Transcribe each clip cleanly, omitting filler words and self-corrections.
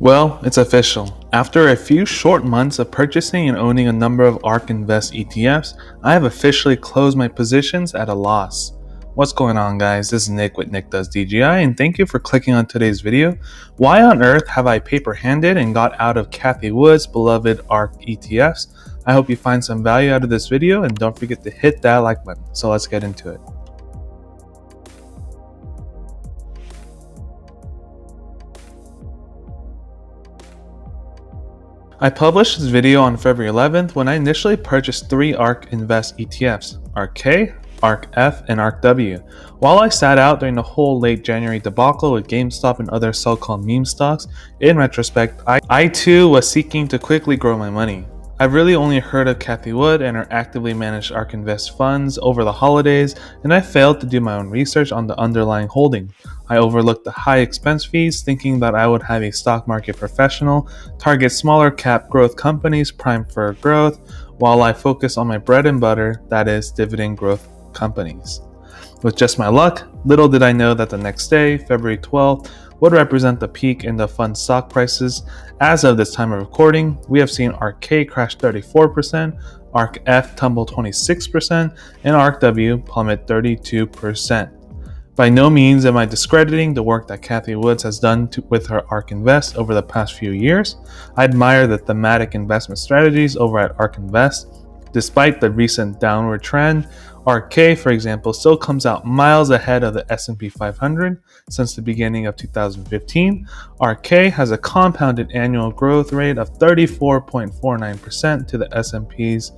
Well, it's official. After a few short months of purchasing and owning a number of ARK Invest ETFs, I have officially closed my positions at a loss. What's going on, guys? This is Nick with Nick Does DGI, and thank you for clicking on today's video. Why on earth have I paper-handed and got out of Cathie Wood's beloved ARK ETFs? I hope you find some value out of this video, and don't forget to hit that like button. So let's get into it. I published this video on February 11th when I initially purchased 3 ARK Invest ETFs, ARK, ARK F, and ARK W. While I sat out during the whole late January debacle with GameStop and other so-called meme stocks, in retrospect, I too was seeking to quickly grow my money. I've really only heard of Cathie Wood and her actively managed ARK Invest funds over the holidays, and I failed to do my own research on the underlying holding. I overlooked the high expense fees, thinking that I would have a stock market professional target smaller cap growth companies primed for growth, while I focus on my bread and butter, that is, dividend growth companies. With just my luck, little did I know that the next day, February 12th, would represent the peak in the fund stock prices. As of this time of recording, we have seen ARK crash 34%, ARK F tumble 26%, and ARK W plummet 32%. By no means am I discrediting the work that Cathie Wood has done with her ARK Invest over the past few years. I admire the thematic investment strategies over at ARK Invest. Despite the recent downward trend, ARK, for example, still comes out miles ahead of the S&P 500 since the beginning of 2015. ARK has a compounded annual growth rate of 34.49% to the S&P's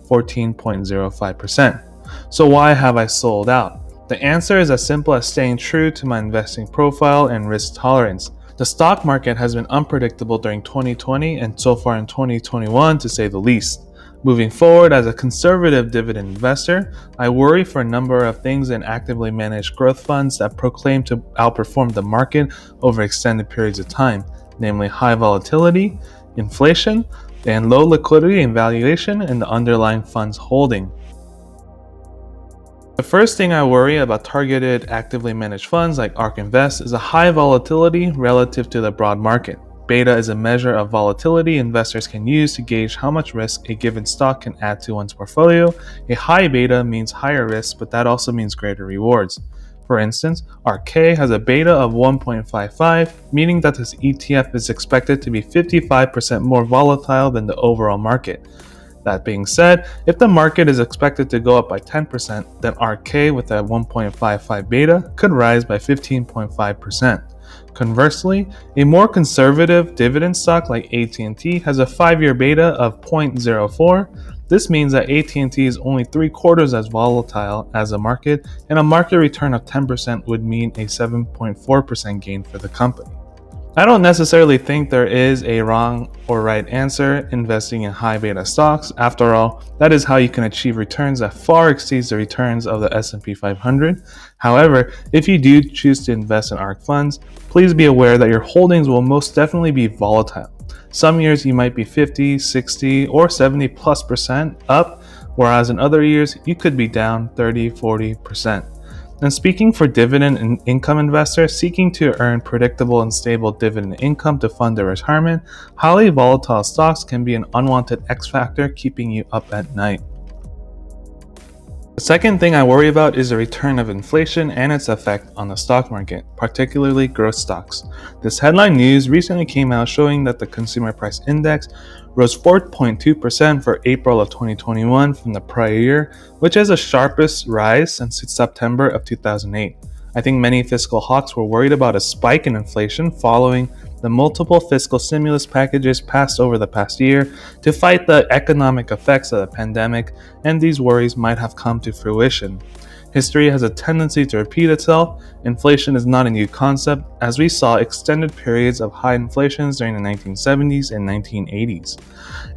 14.05%. So why have I sold out? The answer is as simple as staying true to my investing profile and risk tolerance. The stock market has been unpredictable during 2020 and so far in 2021, to say the least. Moving forward, as a conservative dividend investor, I worry for a number of things in actively managed growth funds that proclaim to outperform the market over extended periods of time, namely high volatility, inflation, and low liquidity and valuation in the underlying fund's holding. The first thing I worry about targeted actively managed funds like ARK Invest is a high volatility relative to the broad market. Beta is a measure of volatility investors can use to gauge how much risk a given stock can add to one's portfolio. A high beta means higher risk, but that also means greater rewards. For instance, ARK has a beta of 1.55, meaning that this ETF is expected to be 55% more volatile than the overall market. That being said, if the market is expected to go up by 10%, then ARK with a 1.55 beta could rise by 15.5%. Conversely, a more conservative dividend stock like AT&T has a 5-year beta of 0.04. This means that AT&T is only 3/4 as volatile as the market, and a market return of 10% would mean a 7.4% gain for the company. I don't necessarily think there is a wrong or right answer investing in high beta stocks. After all, that is how you can achieve returns that far exceeds the returns of the S&P 500. However, if you do choose to invest in ARK funds, please be aware that your holdings will most definitely be volatile. Some years you might be 50, 60, or 70+% up, whereas in other years you could be down 30, 40%. And speaking for dividend and income investors seeking to earn predictable and stable dividend income to fund their retirement, highly volatile stocks can be an unwanted X factor keeping you up at night. The second thing I worry about is the return of inflation and its effect on the stock market, particularly growth stocks. This headline news recently came out showing that the Consumer Price Index rose 4.2% for April of 2021 from the prior year, which is the sharpest rise since September of 2008. I think many fiscal hawks were worried about a spike in inflation following the multiple fiscal stimulus packages passed over the past year to fight the economic effects of the pandemic, and these worries might have come to fruition. History has a tendency to repeat itself. Inflation is not a new concept, as we saw extended periods of high inflations during the 1970s and 1980s.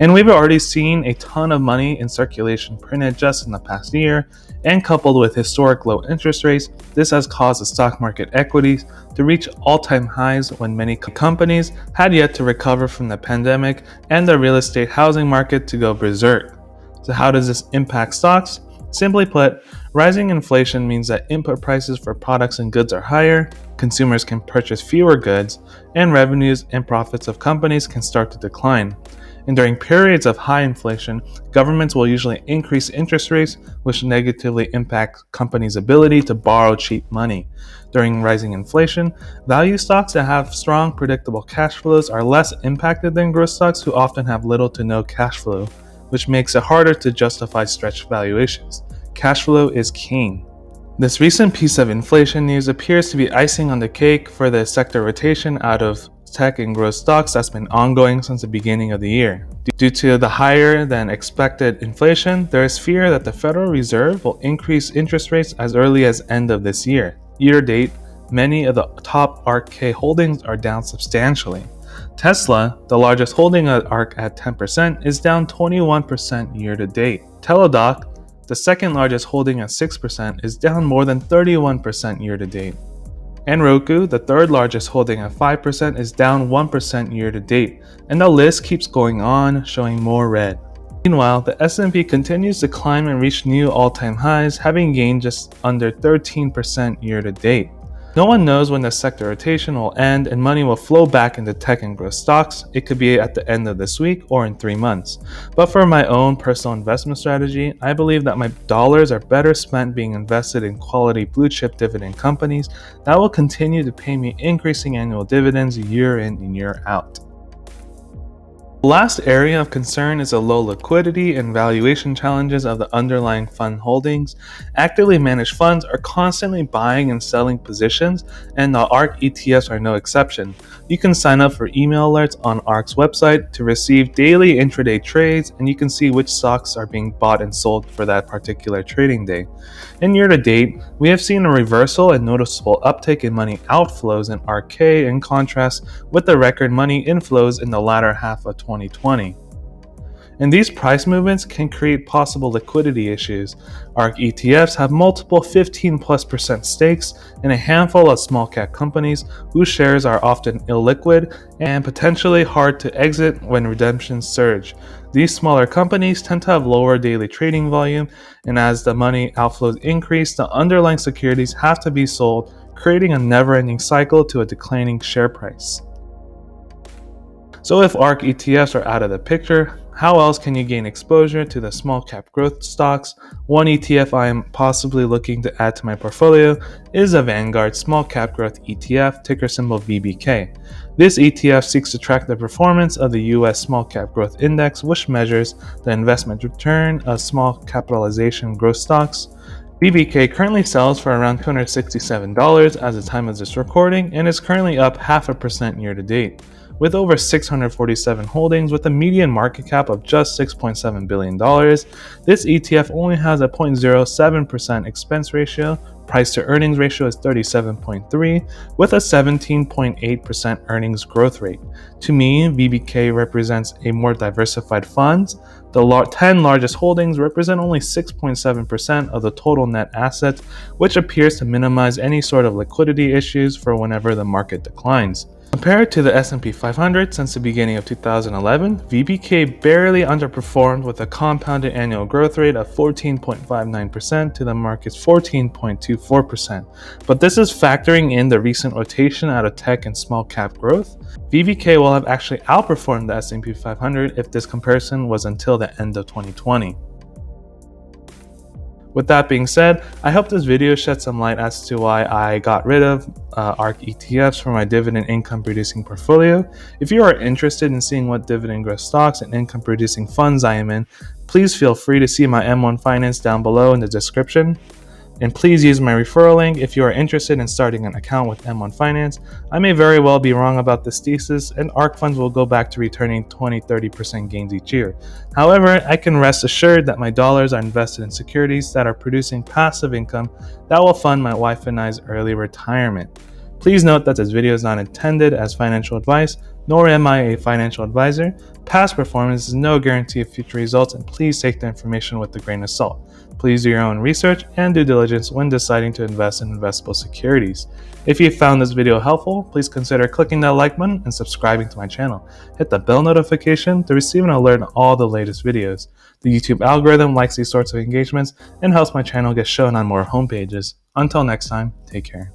And we've already seen a ton of money in circulation printed just in the past year, and coupled with historic low interest rates, this has caused the stock market equities to reach all-time highs when many companies had yet to recover from the pandemic and the real estate housing market to go berserk. So how does this impact stocks? Simply put, Rising inflation means that input prices for products and goods are higher, consumers can purchase fewer goods, and revenues and profits of companies can start to decline. And during periods of high inflation, governments will usually increase interest rates, which negatively impact companies' ability to borrow cheap money. During rising inflation, value stocks that have strong, predictable cash flows are less impacted than growth stocks who often have little to no cash flow, which makes it harder to justify stretched valuations. Cash flow is king. This recent piece of inflation news appears to be icing on the cake for the sector rotation out of tech and growth stocks that's been ongoing since the beginning of the year. Due to the higher than expected inflation, there is fear that the Federal Reserve will increase interest rates as early as end of this year. Year to date, many of the top ARK holdings are down substantially. Tesla, the largest holding at ARK at 10%, is down 21% year to date. Teladoc, the second largest holding at 6%, is down more than 31% year to date. And Roku, the third largest holding at 5%, is down 1% year to date, and the list keeps going on, showing more red. Meanwhile, the S&P continues to climb and reach new all-time highs, having gained just under 13% year to date. No one knows when the sector rotation will end and money will flow back into tech and growth stocks. It could be at the end of this week or in 3 months. But for my own personal investment strategy, I believe that my dollars are better spent being invested in quality blue chip dividend companies that will continue to pay me increasing annual dividends year in and year out. The last area of concern is the low liquidity and valuation challenges of the underlying fund holdings. Actively managed funds are constantly buying and selling positions, and the ARK ETFs are no exception. You can sign up for email alerts on ARK's website to receive daily intraday trades, and you can see which stocks are being bought and sold for that particular trading day. In year to date, we have seen a reversal and noticeable uptick in money outflows in ARK in contrast with the record money inflows in the latter half of 2020. And these price movements can create possible liquidity issues. ARK ETFs have multiple 15+% stakes in a handful of small cap companies whose shares are often illiquid and potentially hard to exit when redemptions surge. These smaller companies tend to have lower daily trading volume, and as the money outflows increase, the underlying securities have to be sold, creating a never-ending cycle to a declining share price. So if ARK ETFs are out of the picture, how else can you gain exposure to the small cap growth stocks? One ETF I am possibly looking to add to my portfolio is a Vanguard Small Cap Growth ETF, ticker symbol VBK. This ETF seeks to track the performance of the US Small Cap Growth Index, which measures the investment return of small capitalization growth stocks. VBK currently sells for around $267 as the time of this recording and is currently up 0.5% year to date. With over 647 holdings with a median market cap of just $6.7 billion, this ETF only has a 0.07% expense ratio. Price to earnings ratio is 37.3 with a 17.8% earnings growth rate. To me, VBK represents a more diversified fund. The 10 largest holdings represent only 6.7% of the total net assets, which appears to minimize any sort of liquidity issues for whenever the market declines. Compared to the S&P 500 since the beginning of 2011, VBK barely underperformed with a compounded annual growth rate of 14.59% to the market's 14.24%. But this is factoring in the recent rotation out of tech and small cap growth. VBK will have actually outperformed the S&P 500 if this comparison was until the end of 2020. With that being said, I hope this video shed some light as to why I got rid of ARK ETFs for my dividend income producing portfolio. If you are interested in seeing what dividend growth stocks and income producing funds I am in, please feel free to see my M1 Finance down below in the description. And please use my referral link if you are interested in starting an account with M1 Finance. I may very well be wrong about this thesis, and ARK funds will go back to returning 20-30% gains each year. However, I can rest assured that my dollars are invested in securities that are producing passive income that will fund my wife and I's early retirement. Please note that this video is not intended as financial advice, nor am I a financial advisor. Past performance is no guarantee of future results, and please take the information with a grain of salt. Please do your own research and due diligence when deciding to invest in investable securities. If you found this video helpful, please consider clicking that like button and subscribing to my channel. Hit the bell notification to receive an alert on all the latest videos. The YouTube algorithm likes these sorts of engagements and helps my channel get shown on more homepages. Until next time, take care.